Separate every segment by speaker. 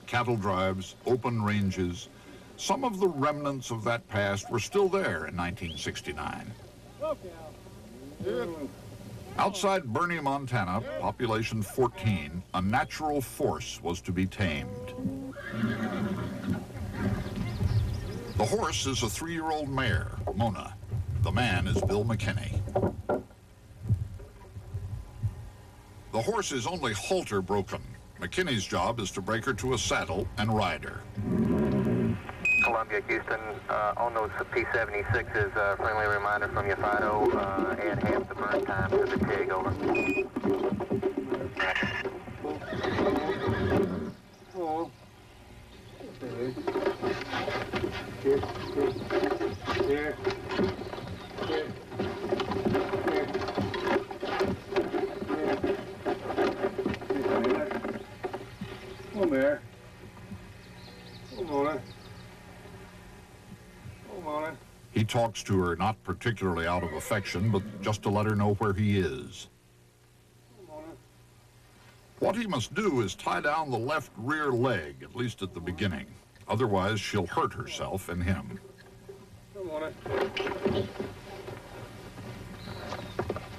Speaker 1: cattle drives, open ranges. Some of the remnants of that past were still there in 1969. Outside Bernie, Montana, population 14, a natural force was to be tamed. The horse is a 3-year-old mare, Mona. The man is Bill McKinney. The horse is only halter broken. McKinney's job is to break her to a saddle and ride her.
Speaker 2: Columbia, Houston, on those P-76 is a friendly reminder from your FIDO, add half the burn time to the TIG, over.
Speaker 3: Oh. Here. Come here. Come on. Come on.
Speaker 1: He talks to her not particularly out of affection, but just to let her know where he is. What he must do is tie down the left rear leg, at least at the beginning. Otherwise, she'll hurt herself and him.
Speaker 3: Come on.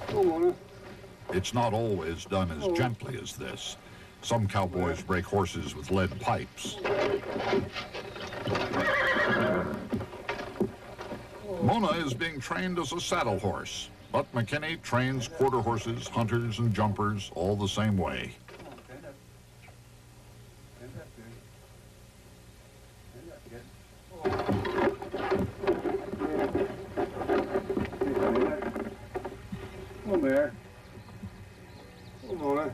Speaker 3: Come on.
Speaker 1: It's not always done as gently as this. Some cowboys break horses with lead pipes. Mona is being trained as a saddle horse, but McKinney trains quarter horses, hunters, and jumpers all the same way.
Speaker 3: Come here. Come on.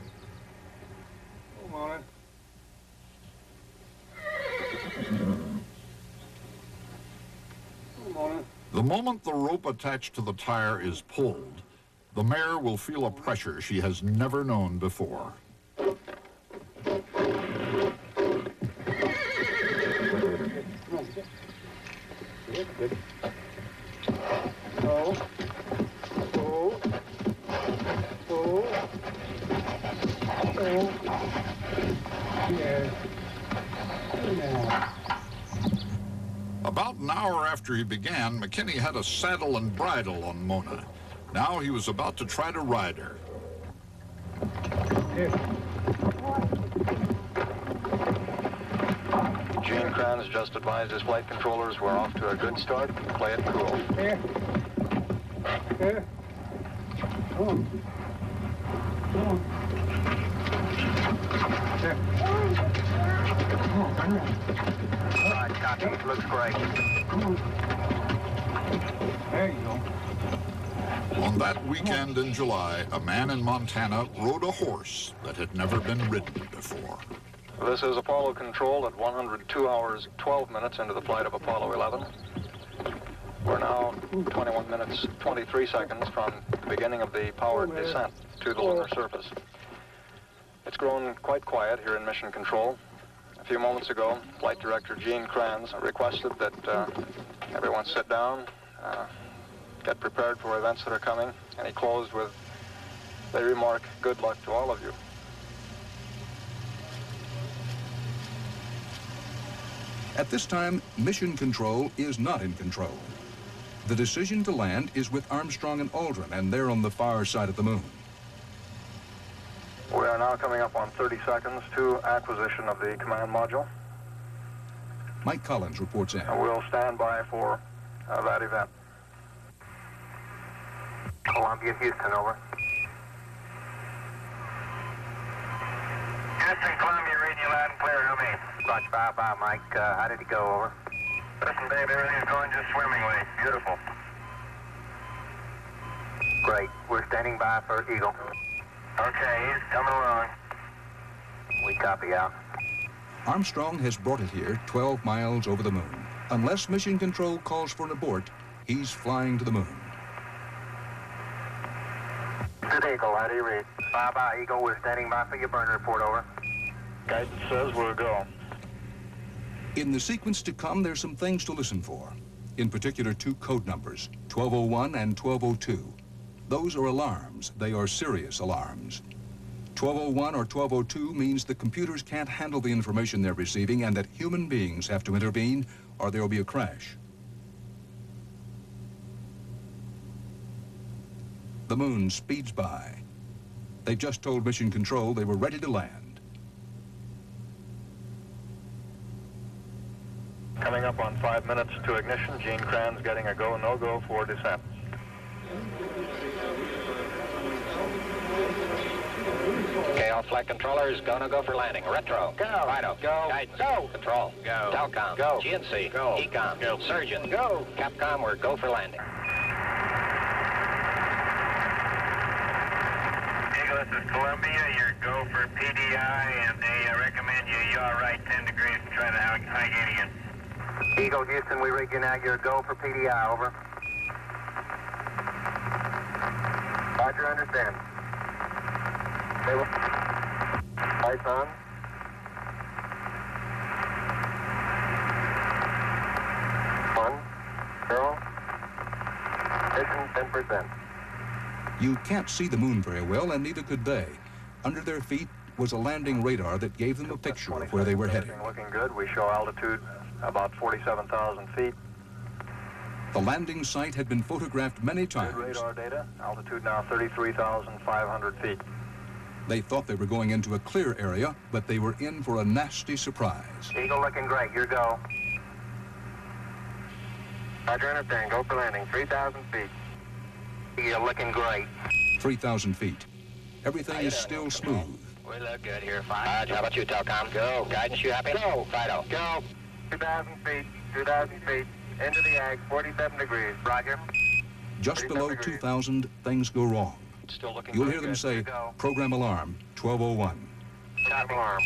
Speaker 3: Come on. Come on.
Speaker 1: The moment the rope attached to the tire is pulled, the mare will feel a pressure she has never known before. About an hour after he began, McKinney had a saddle and bridle on Mona. Now he was about to try to ride her.
Speaker 2: Gene Kranz just advised his flight controllers we're off to a good start. Play it cool.
Speaker 3: Here. Here. Come on. Come on. Here.
Speaker 2: All right, copy. Looks great.
Speaker 3: There you go.
Speaker 1: On that weekend in July, a man in Montana rode a horse that had never been ridden before.
Speaker 2: This is Apollo Control at 102 hours, 12 minutes into the flight of Apollo 11. We're now 21 minutes, 23 seconds from the beginning of the powered descent to the lunar surface. It's grown quite quiet here in Mission Control. A few moments ago, Flight Director Gene Kranz requested that everyone sit down, get prepared for events that are coming, and he closed with the remark, "Good luck to all of you."
Speaker 4: At this time, Mission Control is not in control. The decision to land is with Armstrong and Aldrin, and they're on the far side of the moon.
Speaker 2: We are now coming up on 30 seconds to acquisition of the command module.
Speaker 4: Mike Collins reports in.
Speaker 2: And we'll stand by for that event. Columbia, Houston, over. Houston, Columbia, reading you loud and clear. How many? Roger, bye, Mike. How did it go, over? Listen, Dave, everything's going just swimmingly. Beautiful. Great. We're standing by for Eagle. Okay, he's coming along. We copy, out.
Speaker 4: Armstrong has brought it here 12 miles over the moon. Unless Mission Control calls for an abort, he's flying to the moon.
Speaker 2: Good Eagle, how do you read? Bye, Eagle. We're standing by for your burn report, over. Guidance says we're go.
Speaker 4: In the sequence to come, there's some things to listen for. In particular, 2 code numbers, 1201 and 1202. Those are alarms. They are serious alarms. 1201 or 1202 means the computers can't handle the information they're receiving and that human beings have to intervene or there'll be a crash. The moon speeds by. They just told Mission Control they were ready to land.
Speaker 2: Coming up on 5 minutes to ignition. Gene Kranz getting a go, no-go for descent.
Speaker 5: Okay, all flight controllers, go, no go for landing. Retro. Go. Fido. Go. Guidance. Go. Control. Go. Telcom. Go. GNC. Go. Ecom. Go. Surgeon. Go. Capcom, we're go for landing.
Speaker 6: Eagle, this is Columbia. You're go for PDI, and they recommend you yaw right 10 degrees to try to high gain again.
Speaker 5: Eagle, Houston, we rig you now. You're go for PDI, over. Roger, understand.
Speaker 2: Lights on. One, zero. Ignition 10%.
Speaker 4: You can't see the moon very well, and neither could they. Under their feet was a landing radar that gave them a picture of where they were heading.
Speaker 2: Looking good. We show altitude about 47,000 feet.
Speaker 4: The landing site had been photographed many
Speaker 2: Good
Speaker 4: times.
Speaker 2: radar data. Altitude now 33,500 feet.
Speaker 4: They thought they were going into a clear area, but they were in for a nasty surprise.
Speaker 5: Eagle looking great. Your go.
Speaker 2: Roger, understand. Go for landing. 3,000 feet.
Speaker 5: You're looking great.
Speaker 4: 3,000 feet. Everything is still smooth.
Speaker 5: We look good here, fine. How about you, Telcom? Go. Guidance, you happy? Go. Fido.
Speaker 2: Go. 2,000 feet. 2,000 feet. Into the ag. 47 degrees.
Speaker 5: Roger.
Speaker 4: Just below 2,000, things go wrong.
Speaker 2: Still looking
Speaker 4: You'll
Speaker 2: very
Speaker 4: hear them
Speaker 2: good.
Speaker 4: say,
Speaker 2: Go.
Speaker 4: program alarm, 1201.
Speaker 2: Stop alarm.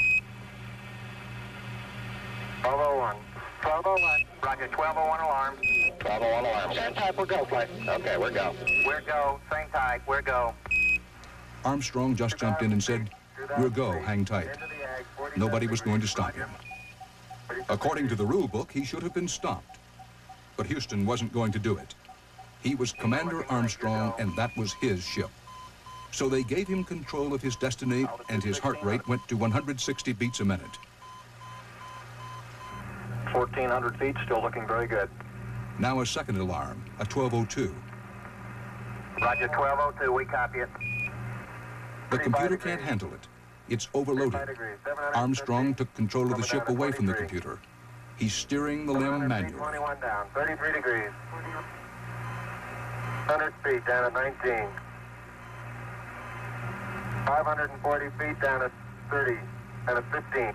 Speaker 2: 1201. 1201.
Speaker 5: Roger, 1201 alarm. 1201 alarm.
Speaker 2: Same type, we're go, flight.
Speaker 5: Okay, we're go. We're go. Same type. We're go.
Speaker 4: Armstrong just jumped in and said, we're go, hang tight.
Speaker 2: Into the ag. 47
Speaker 4: Nobody was going to
Speaker 2: degrees.
Speaker 4: stop him. According to the rule book, he should have been stopped. But Houston wasn't going to do it. He was Commander Armstrong, and that was his ship. So they gave him control of his destiny, and his heart rate went to 160 beats a minute.
Speaker 2: 1,400 feet, still looking very good.
Speaker 4: Now a second alarm, a 1202.
Speaker 5: Roger, 1202. We copy it.
Speaker 4: The computer can't handle it. It's overloaded. Armstrong took control of the ship away from the computer. He's steering the limb manually.
Speaker 2: 21 down, 33 degrees. 100 feet down at 19. 540 feet down at 30 and at 15.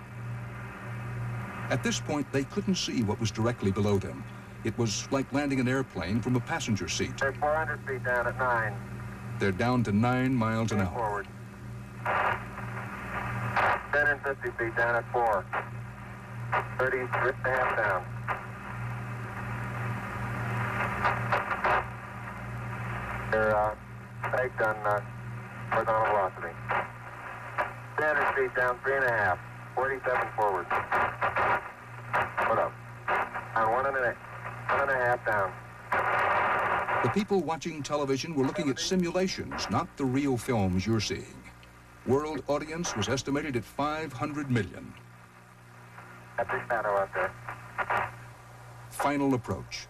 Speaker 4: At this point, they couldn't see what was directly below them. It was like landing an airplane from a passenger seat.
Speaker 2: They're 400 feet down at 9.
Speaker 4: They're down to 9 miles an hour.
Speaker 2: Forward. 10 and 50 feet down at 4. 30 and a half down. They're pegged on horizontal velocity. 300 feet down, 3.5. 47 forward. Put up. On 1.5 down.
Speaker 4: The people watching television were looking at simulations, not the real films you're seeing. World audience was estimated at 500 million.
Speaker 2: That's the shadow out there.
Speaker 4: Final approach.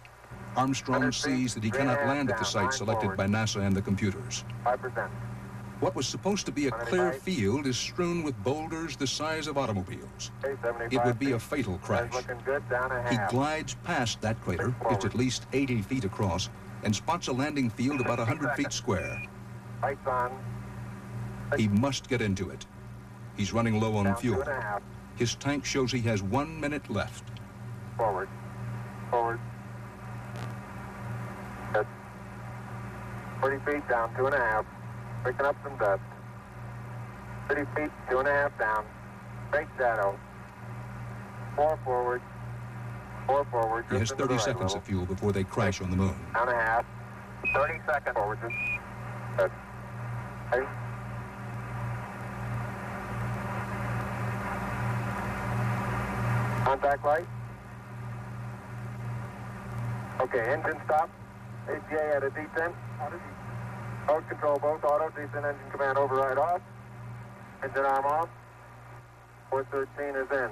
Speaker 4: Armstrong sees that he cannot land at the site selected by NASA and the computers.
Speaker 2: 5%.
Speaker 4: What was supposed to be a clear field is strewn with boulders the size of automobiles. It would be a fatal crash.
Speaker 2: Looking good, down a
Speaker 4: He
Speaker 2: half.
Speaker 4: glides past that crater, it's at least 80 feet across, and spots a landing field about 100 feet square.
Speaker 2: Lights on.
Speaker 4: He must get into it. He's running low on
Speaker 2: Down
Speaker 4: fuel.
Speaker 2: 2.5.
Speaker 4: His tank shows he has 1 minute left.
Speaker 2: Forward. Forward. Good. 40 feet down, 2.5. Picking up some dust. 30 feet, 2.5 down. Straight shadow. 4 forward. 4 forward.
Speaker 4: He has
Speaker 2: Drift into
Speaker 4: 30
Speaker 2: the right
Speaker 4: seconds
Speaker 2: little.
Speaker 4: of fuel before they crash on the moon.
Speaker 2: Down a half. 30 seconds. Forward. Just. Good. Okay. Contact light. Okay, engine stop. APA at a descent. Mode control both auto, descent engine command override off. Engine arm off. 413 is in.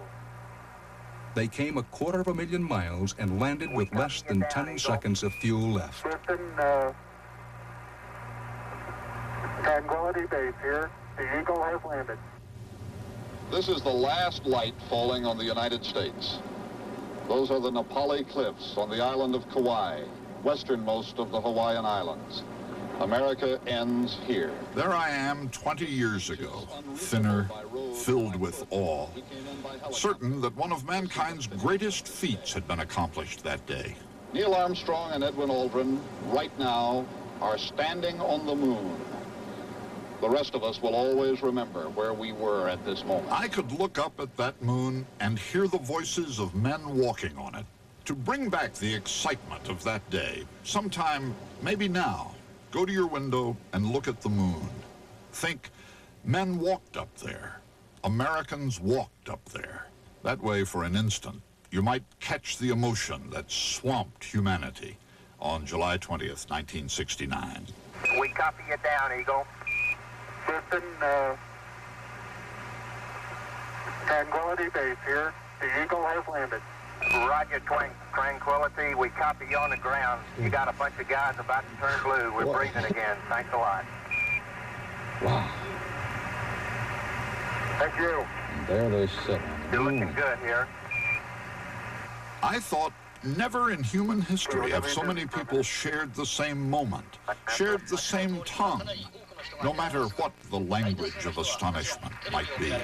Speaker 4: They came 250,000 miles and landed with less than 10 seconds of fuel left.
Speaker 2: Houston, Tranquility Base here. The Eagle has landed.
Speaker 1: This is the last light falling on the United States. Those are the Nepali Cliffs on the island of Kauai, westernmost of the Hawaiian Islands. America ends here. There I am 20 years ago, thinner, filled with awe, certain that one of mankind's greatest feats had been accomplished that day. Neil Armstrong and Edwin Aldrin, right now, are standing on the moon. The rest of us will always remember where we were at this moment. I could look up at that moon and hear the voices of men walking on it. To bring back the excitement of that day, sometime, maybe now, go to your window and look at the moon. Think, men walked up there. Americans walked up there. That way, for an instant, you might catch the emotion that swamped humanity on July 20th, 1969.
Speaker 5: We copy you down, Eagle.
Speaker 2: Houston, Tranquility Base here. The Eagle has landed.
Speaker 5: Roger, Tranquility. We copy you on the ground. You got a bunch of guys about to turn blue. We're breathing again. Thanks a lot.
Speaker 4: Wow.
Speaker 2: Thank you.
Speaker 4: And there they sit.
Speaker 5: You're looking good here.
Speaker 1: I thought never in human history have so many people shared the same moment, shared the same tongue, no matter what the language of astonishment might be.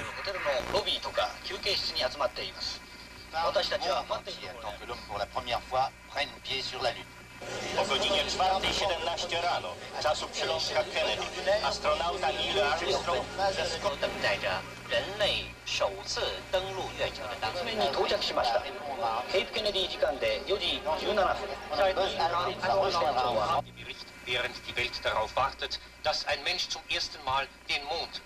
Speaker 7: 私たちは待っているところで pour la première fois prennent pied sur la Lune. O godzinie 4:17 rano, czasu przylądka Kennedy, astronauta Neil Armstrong
Speaker 8: 等待着人类首次登陆月球的当天に到着しました。ケープケネディ時間で4時17分。
Speaker 5: Während die Welt darauf wartet, dass ein Mensch zum ersten Mal den Mond